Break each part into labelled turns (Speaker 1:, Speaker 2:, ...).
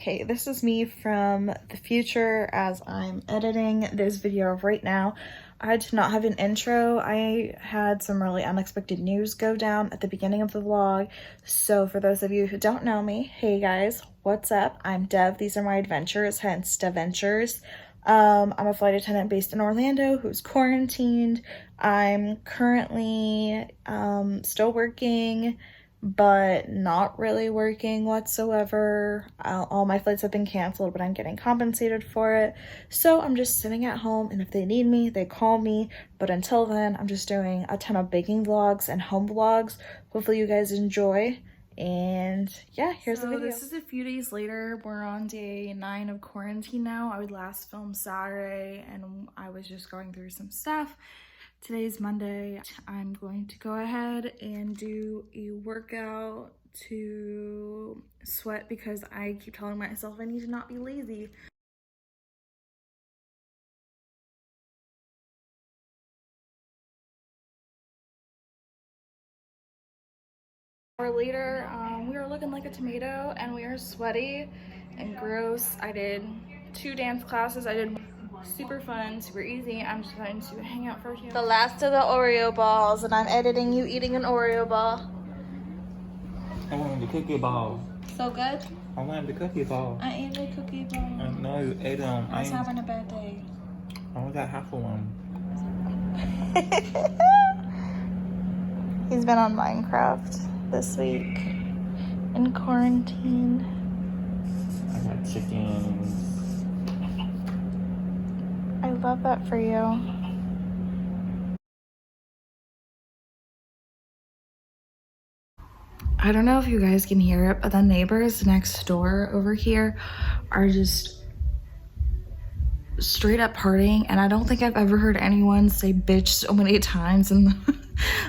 Speaker 1: Okay, this is me from the future as I'm editing this video right now. I did not have an intro. I had some really unexpected news go down at the beginning of the vlog. So for those of you who don't know me, hey guys, what's up? I'm Dev. These are my adventures, hence Deventures. I'm a flight attendant based in Orlando who's quarantined. I'm currently still working, but not really working whatsoever. All my flights have been canceled, but I'm getting compensated for it. So I'm just sitting at home, and if they need me, they call me. But until then, I'm just doing a ton of baking vlogs and home vlogs. Hopefully you guys enjoy. And yeah, here's the video. This is a few days later. We're on day 9 of quarantine now. I would last film Saturday, and I was just going through some stuff. Today's Monday. I'm going to go ahead and do a workout to sweat because I keep telling myself I need to not be lazy. An hour later, we are looking like a tomato and we are sweaty and gross. I did 2 dance classes. I did super fun, super easy. I'm just going to hang out for a few. The last of the Oreo balls, and I'm editing you eating an Oreo ball.
Speaker 2: I wanted the cookie ball.
Speaker 1: So good?
Speaker 2: I wanted the cookie ball.
Speaker 1: I ate a cookie ball.
Speaker 2: No, you ate them.
Speaker 1: I was having a bad day.
Speaker 2: I only got half of one.
Speaker 1: He's been on Minecraft this week in quarantine.
Speaker 2: I got chickens.
Speaker 1: I love that for you. I don't know if you guys can hear it, but the neighbors next door over here are just straight up partying, and I don't think I've ever heard anyone say bitch so many times in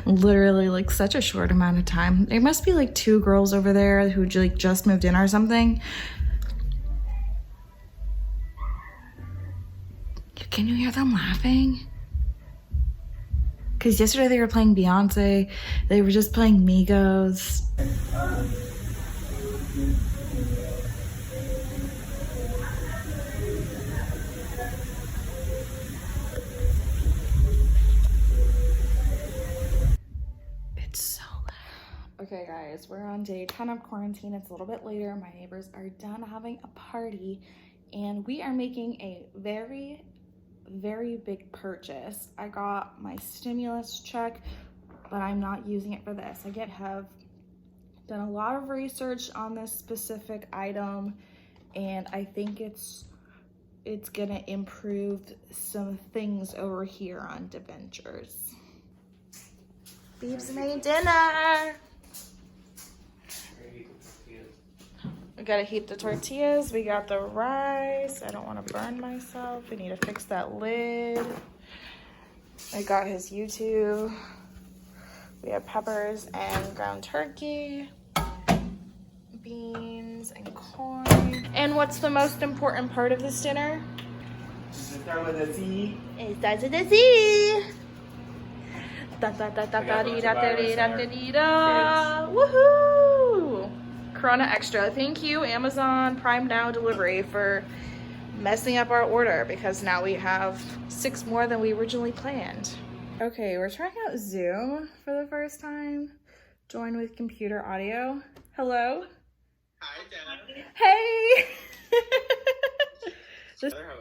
Speaker 1: literally like such a short amount of time. There must be like 2 girls over there who like just moved in or something. Can you hear them laughing? Because yesterday they were playing Beyonce. They were just playing Migos. It's so loud. Okay guys, we're on day 10 of quarantine. It's a little bit later. My neighbors are done having a party and we are making a very big purchase. I got my stimulus check, but I'm not using it for this. I have done a lot of research on this specific item, and I think it's gonna improve some things over here on Deventures. Beebs made dinner. We gotta heat the tortillas. We got the rice. I don't want to burn myself. We need to fix that lid. I got his YouTube. We have peppers and ground turkey, beans and corn. And what's the most important part of this dinner?
Speaker 2: It starts with a C.
Speaker 1: It starts with a C. Da-da-da-da-da-da-da-da-da. Woohoo! Corona Extra. Thank you, Amazon Prime Now delivery, for messing up our order because now we have 6 more than we originally planned. Okay, we're trying out Zoom for the first time. Join with computer audio. Hello?
Speaker 3: Hi, Deb.
Speaker 1: Hey!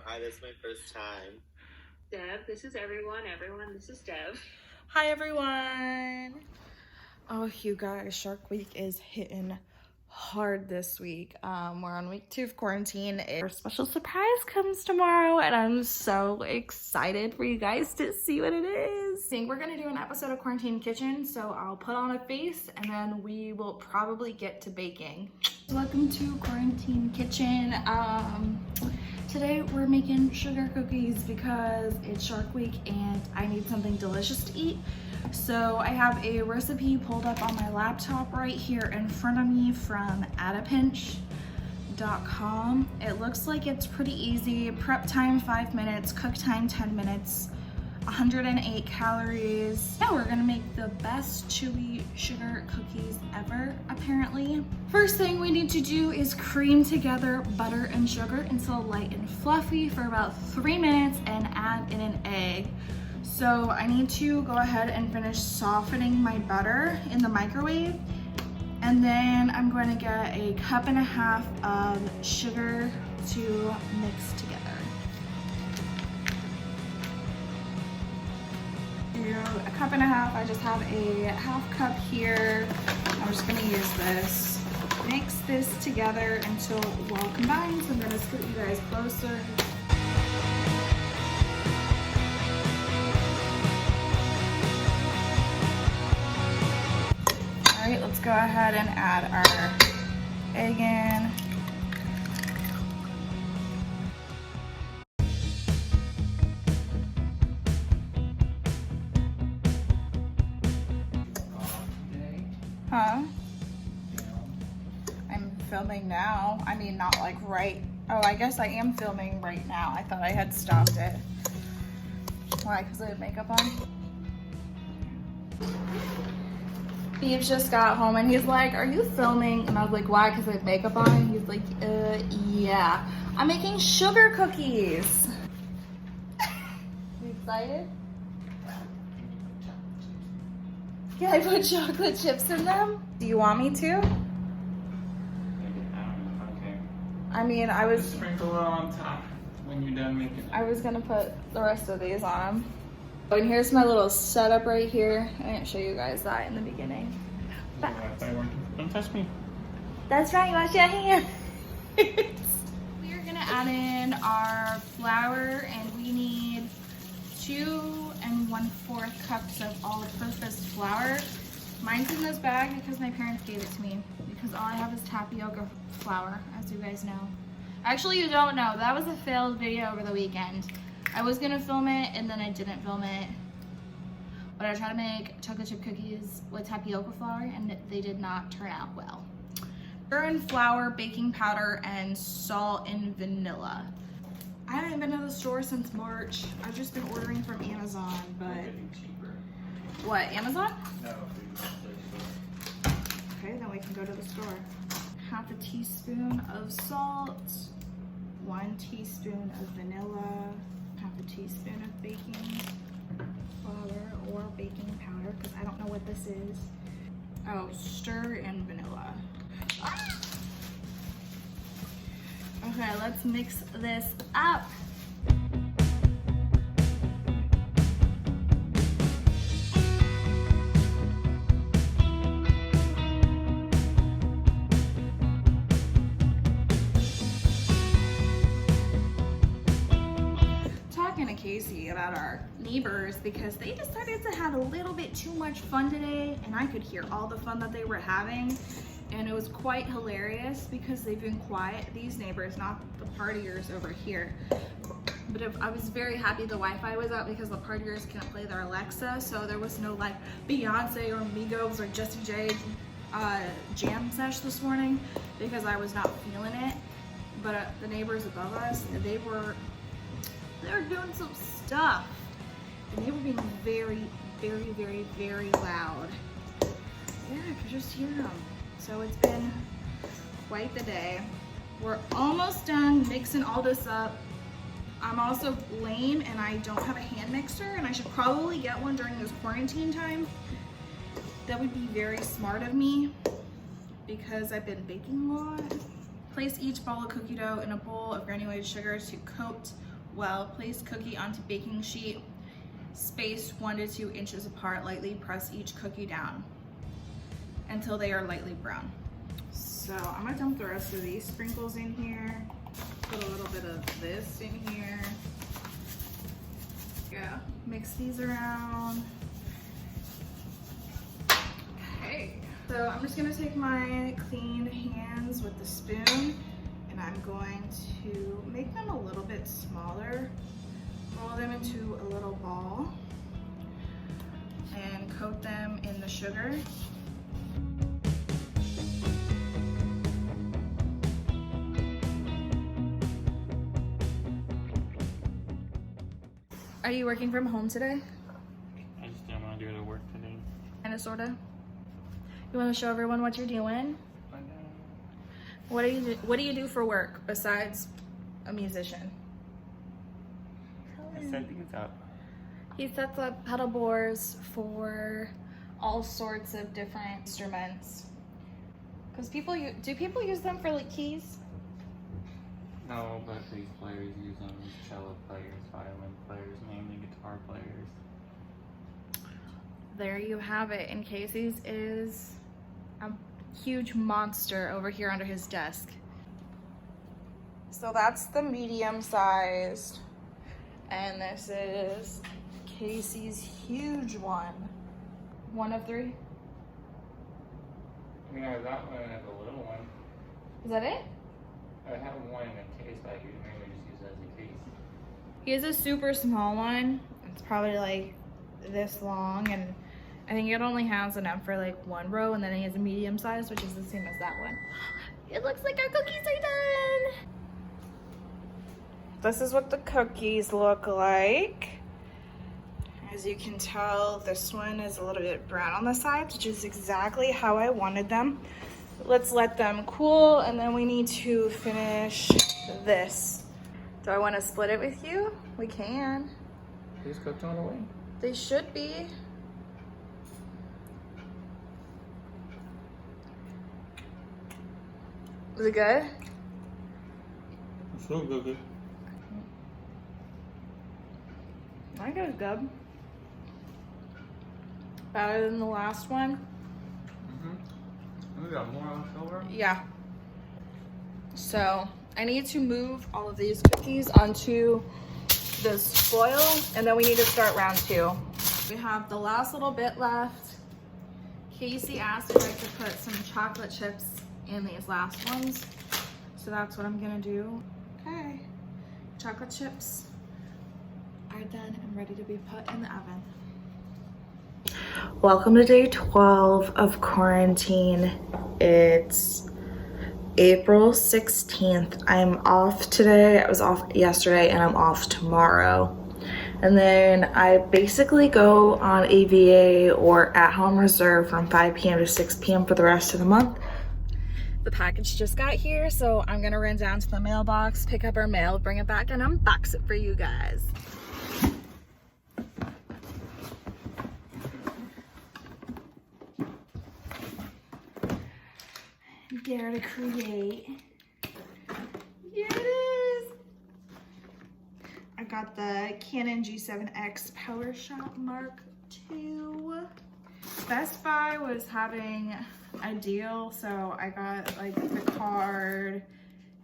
Speaker 3: Hi, this is my first time.
Speaker 4: Deb, this is everyone. Everyone, this is Deb.
Speaker 1: Hi, everyone. Oh, you guys, Shark Week is hitting hard this week. We're on week 2 of quarantine. Our special surprise comes tomorrow, and I'm so excited for you guys to see what it is. I think we're gonna do an episode of Quarantine Kitchen, so I'll put on a face and then we will probably get to baking. Welcome to Quarantine Kitchen. Today we're making sugar cookies because it's Shark Week and I need something delicious to eat. So I have a recipe pulled up on my laptop right here in front of me from attendant.com. It looks like it's pretty easy. Prep time 5 minutes, cook time 10 minutes. 108 calories. Yeah, we're gonna make the best chewy sugar cookies ever, apparently. First thing we need to do is cream together butter and sugar until light and fluffy for about 3 minutes and add in an egg. So I need to go ahead and finish softening my butter in the microwave. And then I'm going to get a 1.5 cups of sugar to mix together. Do 1.5 cups, I just have a 1/2 cup here. I'm just gonna use this. Mix this together until well combined. So I'm gonna scoot you guys closer. All right, let's go ahead and add our egg in. Huh? I'm filming now. I mean, not like right. Oh, I guess I am filming right now. I thought I had stopped it. Why? Because I had makeup on? Steve just got home and he's like, are you filming? And I was like, why? Because I have makeup on? He's like, yeah. I'm making sugar cookies. You excited? Can I put chocolate chips in them? Do you want me to?
Speaker 2: I don't know. Okay.
Speaker 1: I mean, I was
Speaker 2: Just sprinkle it on top when you're done making it.
Speaker 1: I was gonna put the rest of these on them. Oh, and here's my little setup right here. I didn't show you guys that in the beginning. But
Speaker 2: Don't touch me.
Speaker 1: that's right, wash your hands. We are gonna add in our flour, and we need 2 1/4 cups of all-purpose flour. Mine's in this bag because my parents gave it to me because all I have is tapioca flour, as you guys know. Actually, you don't know. That was a failed video over the weekend. I was gonna film it and then I didn't film it. But I tried to make chocolate chip cookies with tapioca flour and they did not turn out well. Sugar and flour, baking powder, and salt and vanilla. I haven't been to the store since March. I've just been ordering from Amazon, but... What, Amazon?
Speaker 2: No.
Speaker 1: Okay, then we can go to the store. 1/2 teaspoon of salt, 1 teaspoon of vanilla, 1/2 teaspoon of baking flour or baking powder, because I don't know what this is. Oh, stir and vanilla. Okay, let's mix this up. Talking to Casey about our neighbors because they decided to have a little bit too much fun today, and I could hear all the fun that they were having. And it was quite hilarious because they've been quiet, these neighbors, not the partiers over here. But I was very happy the Wi-Fi was out because the partiers can't play their Alexa, so there was no like Beyonce or Migos or Jessie J jam sesh this morning because I was not feeling it. But the neighbors above us, they were doing some stuff. And they were being very, very, very, very loud. Yeah, I could just hear them. So it's been quite the day. We're almost done mixing all this up. I'm also lame and I don't have a hand mixer, and I should probably get one during this quarantine time. That would be very smart of me because I've been baking a lot. Place each ball of cookie dough in a bowl of granulated sugar to coat well. Place cookie onto baking sheet, spaced 1 to 2 inches apart. Lightly press each cookie down until they are lightly brown. So I'm gonna dump the rest of these sprinkles in here. Put a little bit of this in here. Yeah, mix these around. Okay, so I'm just gonna take my clean hands with the spoon and I'm going to make them a little bit smaller, roll them into a little ball and coat them in the sugar. Are you working from home today?
Speaker 2: I just didn't want to do the work today.
Speaker 1: Kinda, sorta. You want to show everyone what you're doing? What do you do for work besides a musician?
Speaker 2: I set these up.
Speaker 1: He sets up pedal boards for all sorts of different instruments. Because people use them for like keys?
Speaker 2: No, but bass players use them, cello players, violin players, mainly guitar players.
Speaker 1: There you have it. And Casey's is a huge monster over here under his desk. So that's the medium sized. And this is Casey's huge one. 1 of 3.
Speaker 2: Yeah, that one has a little one.
Speaker 1: Is that it?
Speaker 2: I have one in a case that I mainly just use as a case.
Speaker 1: He has a super small one. It's probably like this long, and I think it only has enough for like 1 row, and then he has a medium size, which is the same as that one. It looks like our cookies are done. This is what the cookies look like. As you can tell, this one is a little bit brown on the sides, which is exactly how I wanted them. Let's let them cool, and then we need to finish this. Do I want to split it with you? We can.
Speaker 2: These cooked all the way?
Speaker 1: They should be. Is it good?
Speaker 2: It's so good.
Speaker 1: I think it was good. Better than the last one.
Speaker 2: We got more left over?
Speaker 1: Yeah. So I need to move all of these cookies onto this foil, and then we need to start round 2. We have the last little bit left. Casey asked if I could put some chocolate chips in these last ones. So that's what I'm gonna do. Okay. Chocolate chips are done and ready to be put in the oven. Welcome to day 12 of quarantine. It's April 16th. I'm off today. I was off yesterday, and I'm off tomorrow. And then I basically go on AVA or at-home reserve from 5 p.m. to 6 p.m. for the rest of the month. The package just got here, so I'm gonna run down to the mailbox, pick up our mail, bring it back, and unbox it for you guys. Dare to create. Here it is. I got the Canon G7X PowerShot Mark II. Best Buy was having a deal, so I got like the card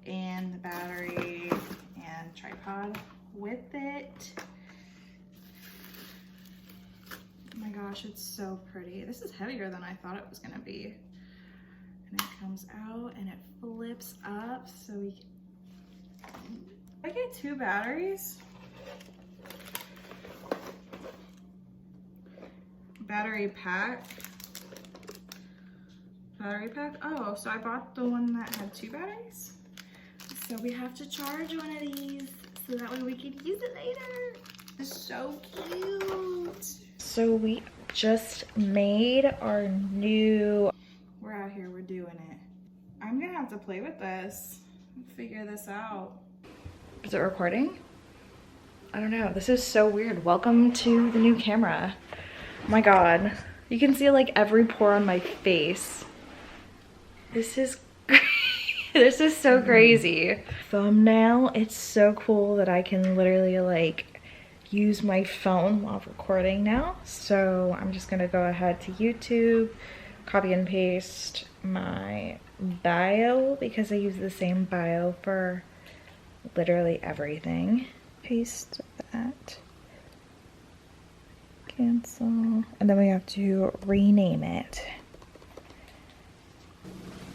Speaker 1: and the battery and tripod with it. Oh my gosh, it's so pretty. This is heavier than I thought it was gonna be. And it comes out and it flips up, so we can... I get 2 batteries. Battery pack. Oh, so I bought the one that had 2 batteries. So we have to charge one of these so that way we can use it later. It's so cute. So we just made our new... We're out here, we're doing it. I'm gonna have to play with this, figure this out. Is it recording? I don't know, this is so weird. Welcome to the new camera. Oh my God. You can see like every pore on my face. This is, this is so crazy. Thumbnail, it's so cool that I can literally like use my phone while recording now. So I'm just gonna go ahead to YouTube, copy and paste my bio because I use the same bio for literally everything. Paste that. Cancel. And then we have to rename it.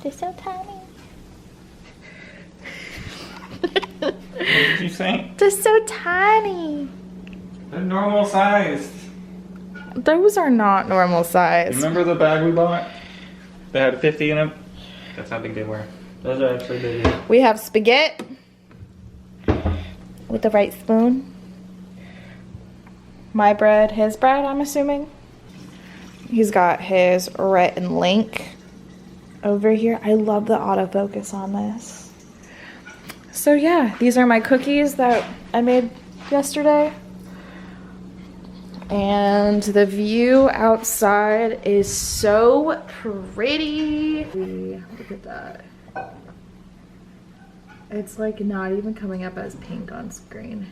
Speaker 1: They're so tiny.
Speaker 2: What did you say?
Speaker 1: They're so tiny.
Speaker 2: They're normal sized.
Speaker 1: Those are not normal size.
Speaker 2: Remember the bag we bought? They had 50 in them? That's how big they were. Those are actually bigger.
Speaker 1: We have spaghetti with the right spoon. my bread, his bread, I'm assuming. He's got his Rhett and Link over here. I love the autofocus on this. So yeah, these are my cookies that I made yesterday. And the view outside is so pretty. Look at that. It's like not even coming up as pink on screen.